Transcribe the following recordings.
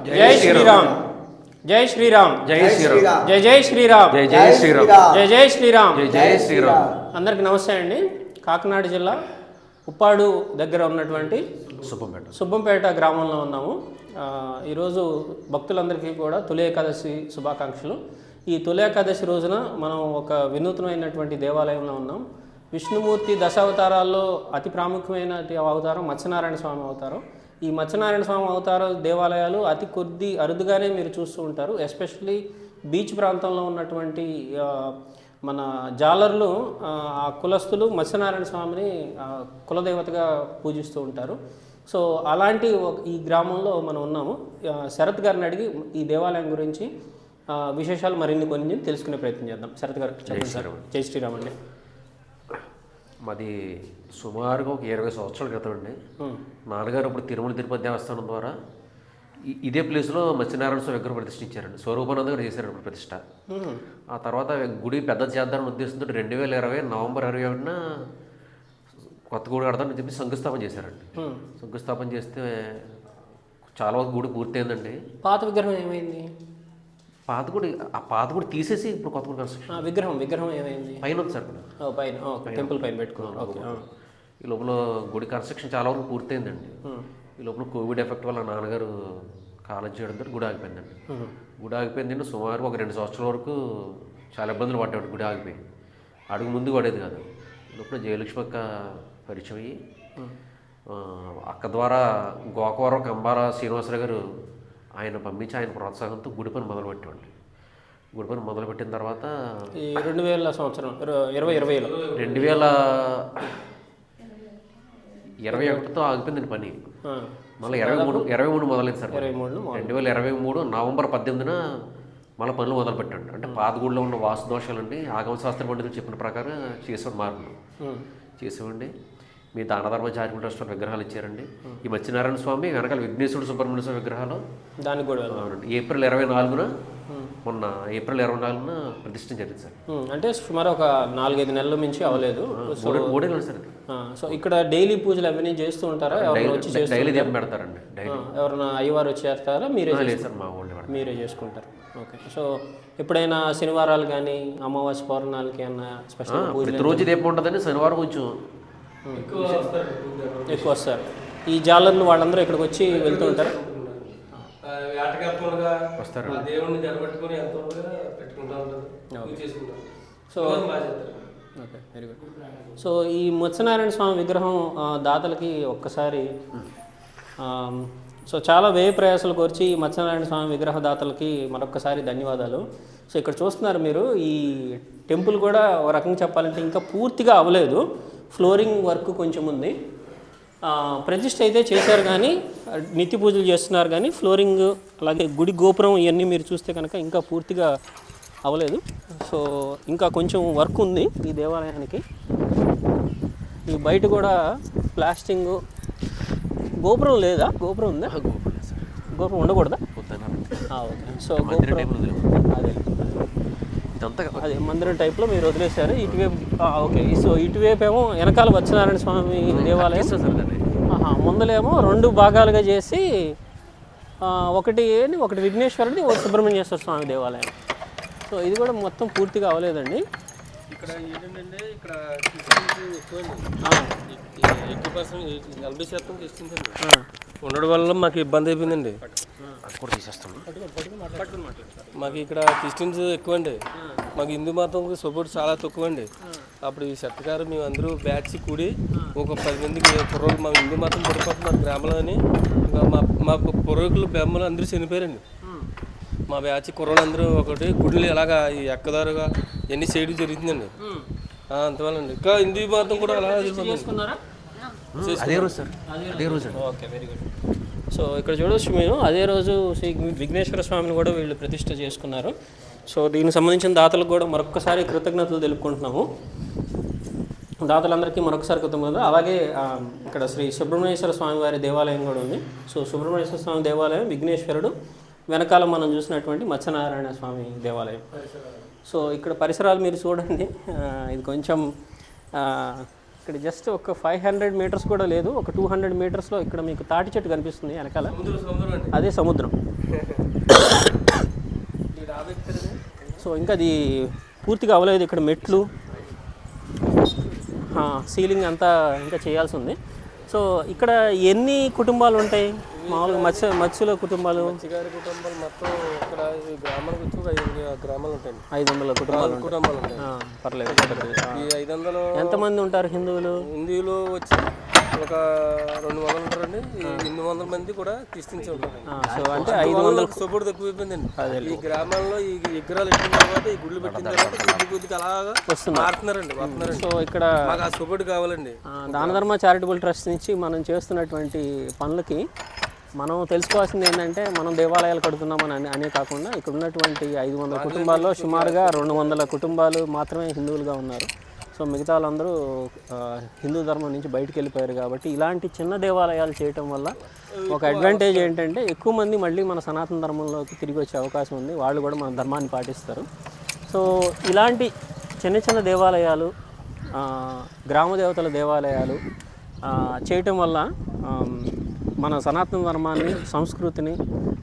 జై శ్రీరామ్. జై శ్రీరామ్. జై శ్రీరామ్. జై జై శ్రీరామ్. జై జై శ్రీరామ్. జై జై శ్రీరామ్. జై జై శ్రీరామ్. అందరికి నమస్తే అండి. కాకినాడ జిల్లా ఉప్పాడు దగ్గర ఉన్నటువంటి సుబ్బంపేట గ్రామంలో ఉన్నాము. ఈరోజు భక్తులందరికీ కూడా తొలి ఏకాదశి శుభాకాంక్షలు. ఈ తొలి ఏకాదశి రోజున మనం ఒక వినూత్నమైనటువంటి దేవాలయంలో ఉన్నాం. విష్ణుమూర్తి దశావతారాల్లో అతి ప్రాముఖ్యమైన అవతారం మత్స్యనారాయణ స్వామి అవతారం. ఈ మత్స్యనారాయణ స్వామి అవతార దేవాలయాలు అతి కొద్ది అరుదుగానే మీరు చూస్తూ ఉంటారు. ఎస్పెషల్లీ బీచ్ ప్రాంతంలో ఉన్నటువంటి మన జాలర్లు ఆ కులస్తులు మత్స్యనారాయణ స్వామిని కులదేవతగా పూజిస్తూ ఉంటారు. సో అలాంటి ఈ గ్రామంలో మనం ఉన్నాము. శరత్ గారిని అడిగి ఈ దేవాలయం గురించి విశేషాలు మరిన్ని కొన్ని తెలుసుకునే ప్రయత్నం చేద్దాం. శరత్ గారు చెప్పండి సార్. జై శ్రీరామ్ అండి. మాది సుమారుగా ఒక 20 సంవత్సరాల క్రితం అండి. నాన్నగారు ఇప్పుడు తిరుమల తిరుపతి దేవస్థానం ద్వారా ఇదే ప్లేస్లో మత్స్యనారాయణ స్వామి విగ్రహం ప్రతిష్ఠించారండి. స్వరూపానంద గారు చేశారు ఇప్పుడు ప్రతిష్ట. ఆ తర్వాత గుడి పెద్ద చేద్దామని ఉద్దేశంతో 2020 నవంబర్ 21న కొత్త గుడి కడతామని చెప్పి శంకుస్థాపన చేశారండి. శంకుస్థాపన చేస్తే చాలా వరకు గుడి పూర్తయిందండి. పాత విగ్రహం ఏమైంది? పాత గుడి తీసేసి ఇప్పుడు కొత్త గుడి కన్స్ట్రక్షన్. విగ్రహం ఏమైంది? పైన ఉంది సార్. పైన టెంపుల్ పైన పెట్టుకున్నారు. ఈ లోపల గుడి కన్స్ట్రక్షన్ చాలా వరకు పూర్తయిందండి. ఈ లోపల కోవిడ్ ఎఫెక్ట్ వల్ల నాన్నగారు కాలం చేయడంతో గుడి ఆగిపోయిందండి. గుడి ఆగిపోయిందండి. సుమారు ఒక 2 సంవత్సరాల వరకు చాలా ఇబ్బందులు పడ్డాడు. గుడి ఆగిపోయి అడుగు ముందు పడేది కాదు. ఈ లోపల జయలక్ష్మి అక్క పరిచయం అయ్యి అక్క ద్వారా గోకవరం కంబార శ్రీనివాసరావు గారు ఆయన పంపించి ఆయన ప్రోత్సాహంతో గుడి పని మొదలుపెట్టామండి. గుడి పని మొదలుపెట్టిన తర్వాత 2020 సంవత్సరం 2021తో ఆగిపోయిందండి పని. మళ్ళీ 23 మొదలైంది సార్. 2023 నవంబర్ 18న మళ్ళీ పనులు మొదలుపెట్టండి. అంటే పాత గుడిలో ఉన్న వాస్తు దోషాలండి ఆగమ శాస్త్ర పండితులు చెప్పిన ప్రకారం చేసేవాడు మార్పులు చేసేవండి. మీ దానధర్మ చారిటబుల్ ట్రస్ట్ విగ్రహాలు ఇచ్చారండి. ఈ మత్స్యనారాయణ స్వామి వెనకాల విఘ్నేశ్వరుడు సుబ్రహ్మణ్య స్వామి విగ్రహాలు దానికి కూడా ఏప్రిల్ 24న మొన్న ఏప్రిల్ 24న ప్రతిష్ఠ జరిగింది సార్. అంటే సుమారు ఒక 4-5 నెలల నుంచి అవ్వలేదు. 3 నెలలు సార్. సో ఇక్కడ డైలీ పూజలు అవన్నీ చేస్తూ ఉంటారా? డైలీ దీపం పెడతారండి. ఎవరైనా అయ్యవారు వచ్చి చేస్తారా? మీరే సార్ మా ఊళ్ళో మీరే చేసుకుంటారు. ఓకే. సో ఎప్పుడైనా శనివారాలు కానీ అమావాస్య పౌర్ణాలకి ఏమన్నా స్పెషల్ ప్రతిరోజు దీపం ఉంటుందండి. శనివారం కొంచెం ఎక్కువ వస్తారు. ఈ జాలర్లు వాళ్ళందరూ ఇక్కడికి వచ్చి వెళ్తూ ఉంటారు. వస్తారు. So okay, very good. So ఈ మత్స్యనారాయణ స్వామి విగ్రహం దాతలకి ఒక్కసారి సో చాలా వ్యయ ప్రయాసాలు కోర్చి మత్స్యనారాయణ స్వామి విగ్రహ దాతలకి మరొక్కసారి ధన్యవాదాలు. సో ఇక్కడ చూస్తున్నారు మీరు, ఈ టెంపుల్ కూడా ఒక రకంగా చెప్పాలంటే ఇంకా పూర్తిగా అవ్వలేదు. ఫ్లోరింగ్ వర్క్ కొంచెం ఉంది. ప్రతిష్ఠ అయితే చేశారు కానీ నిత్య పూజలు చేస్తున్నారు కానీ ఫ్లోరింగ్ అలాగే గుడి గోపురం ఇవన్నీ మీరు చూస్తే కనుక ఇంకా పూర్తిగా అవ్వలేదు. సో ఇంకా కొంచెం వర్క్ ఉంది ఈ దేవాలయానికి. ఈ బయట కూడా ప్లాస్టింగ్. గోపురం లేదా? గోపురం ఉందా? గోపురం ఉండకూడదా? ఓకే. సో గోపురం అదే మందిరం టైప్లో మీరు వదిలేశారు. ఇటువైపు ఓకే. సో ఇటువైపు ఏమో వెనకాల మత్స్యనారాయణ స్వామి దేవాలయం, ముందలేమో 2 భాగాలుగా చేసి ఒకటి విఘ్నేశ్వరుడి, ఒకటి సుబ్రహ్మణ్యేశ్వర స్వామి దేవాలయం. సో ఇది కూడా మొత్తం పూర్తిగా అవ్వలేదండి. ఇక్కడ ఏంటంటే ఇక్కడ ఎక్కువ 40% డిస్టెన్స్ ఉండడం వల్ల మాకు ఇబ్బంది అయిపోయిందండి. మాకు ఇక్కడ డిస్టెన్స్ ఎక్కువ అండి. మాకు హిందూ మతం సపోర్ట్ చాలా తక్కువ అండి. అప్పుడు ఈ సర్కారు మేము అందరూ బ్యాచ్ కూడి ఒక 10 మందికి కుర్రోళ్ళు మా హిందూ మతం పడిపోతుంది మా గ్రామంలోని. మా పూర్వీకులు బెమ్మలు అందరూ చనిపోయారండి. మా బ్యాచ్ కుర్రోళ్ళు అందరూ ఒకటి గుడిని ఎలాగా ఈ ఎక్కదారుగా ఎన్ని చేయడం జరుగుతుందండి. అంతవల్ల అండి ఇంకా హిందూ మతం కూడా అలా అదే రోజు సార్. అదే రోజు. Okay, very good. సో ఇక్కడ చూడవచ్చు మేము అదే రోజు శ్రీ విఘ్నేశ్వర స్వామిని కూడా వీళ్ళు ప్రతిష్ఠ చేసుకున్నారు. సో దీనికి సంబంధించిన దాతలకు కూడా మరొకసారి కృతజ్ఞతలు తెలుపుకుంటున్నాము. దాతలందరికీ మరొకసారి కృతజ్ఞతలు. అలాగే ఇక్కడ శ్రీ సుబ్రహ్మణ్యేశ్వర స్వామి వారి దేవాలయం కూడా ఉంది. సో సుబ్రహ్మణ్యేశ్వర స్వామి దేవాలయం, విఘ్నేశ్వరుడు, వెనకాల మనం చూసినటువంటి మత్స్యనారాయణ స్వామి దేవాలయం. సో ఇక్కడ పరిసరాలు మీరు చూడండి. ఇది కొంచెం ఇక్కడ జస్ట్ ఒక 500 మీటర్స్ కూడా లేదు, ఒక 200 మీటర్స్లో ఇక్కడ మీకు తాటి చెట్టు కనిపిస్తుంది వెనకాల, అదే సముద్రం. సో ఇంకా అది పూర్తిగా అవ్వలేదు. ఇక్కడ మెట్లు, సీలింగ్ అంతా ఇంకా చేయాల్సి ఉంది. సో ఇక్కడ ఎన్ని కుటుంబాలు ఉంటాయి మామూలుగా మత్స్యుల కుటుంబాలు? మత్స్యకారి కుటుంబాలు మొత్తం ఇక్కడ ఈ గ్రామానికి వచ్చి ఒక 5 గ్రామాలు ఉంటాయి. 500 కుటుంబాలు ఉంటాయి. పర్లేదు. ఈ 500 ఎంతమంది ఉంటారు హిందువులు? హిందువులు వచ్చి ఒక 200 ఉంటారండి. 800 మంది కూడా క్రిస్టియన్స్ ఉంటారు. సో అంటే 500 సపోర్ట్ ఎక్కువైపోయిందండి. ఈ గ్రామాల్లో ఈ విగ్రహాలు పెట్టిన తర్వాత, ఈ గుళ్ళు పెట్టిన తర్వాత కొద్దిగా అలాగా వస్తున్నారండి. సో ఇక్కడ మాకు ఆ సపోర్ట్ కావాలండి. దానధర్మ చారిటబుల్ ట్రస్ట్ నుంచి మనం చేస్తున్నటువంటి పనులకి మనం తెలుసుకోవాల్సింది ఏంటంటే, మనం దేవాలయాలు కడుతున్నామని అనే కాకుండా ఇక్కడ ఉన్నటువంటి 500 కుటుంబాల్లో సుమారుగా 200 కుటుంబాలు మాత్రమే హిందువులుగా ఉన్నారు. సో మిగతా వాళ్ళందరూ హిందూ ధర్మం నుంచి బయటికి వెళ్ళిపోయారు. కాబట్టి ఇలాంటి చిన్న దేవాలయాలు చేయటం వల్ల ఒక అడ్వాంటేజ్ ఏంటంటే, ఎక్కువ మంది మళ్ళీ మన సనాతన ధర్మంలోకి తిరిగి వచ్చే అవకాశం ఉంది. వాళ్ళు కూడా మన ధర్మాన్ని పాటిస్తారు. సో ఇలాంటి చిన్న చిన్న దేవాలయాలు, గ్రామ దేవతల దేవాలయాలు చేయటం వల్ల మన సనాతన ధర్మాన్ని, సంస్కృతిని,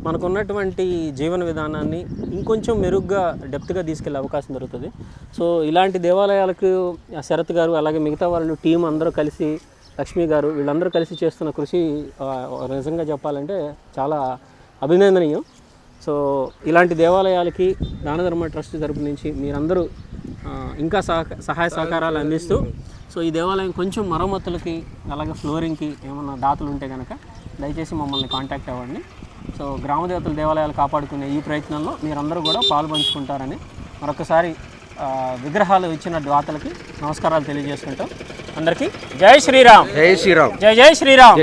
మనకున్నటువంటి జీవన విధానాన్ని ఇంకొంచెం మెరుగ్గా డెప్త్గా తీసుకెళ్లే అవకాశం దొరుకుతుంది. సో ఇలాంటి దేవాలయాలకు శరత్ గారు, అలాగే మిగతా వాళ్ళు టీం అందరూ కలిసి, లక్ష్మి గారు, వీళ్ళందరూ కలిసి చేస్తున్న కృషి నిజంగా చెప్పాలంటే చాలా అభినందనీయం. సో ఇలాంటి దేవాలయాలకి దానధర్మ ట్రస్ట్ తరపు నుంచి మీరందరూ ఇంకా సహాయ సహకారాలు అందిస్తూ, సో ఈ దేవాలయం కొంచెం మరమ్మతులకి, అలాగే ఫ్లోరింగ్కి ఏమన్నా దాతలు ఉంటే కనుక దయచేసి మమ్మల్ని కాంటాక్ట్ అవ్వండి. సో గ్రామ దేవతల దేవాలయాలు కాపాడుకునే ఈ ప్రయత్నంలో మీరందరూ కూడా పాల్పంచుకుంటారని మరొకసారి విగ్రహాలు ఇచ్చిన దాతలకి నమస్కారాలు తెలియజేసుకుంటాం. అందరికీ జై శ్రీరామ్. జై శ్రీరామ్. జై జై శ్రీరామ్.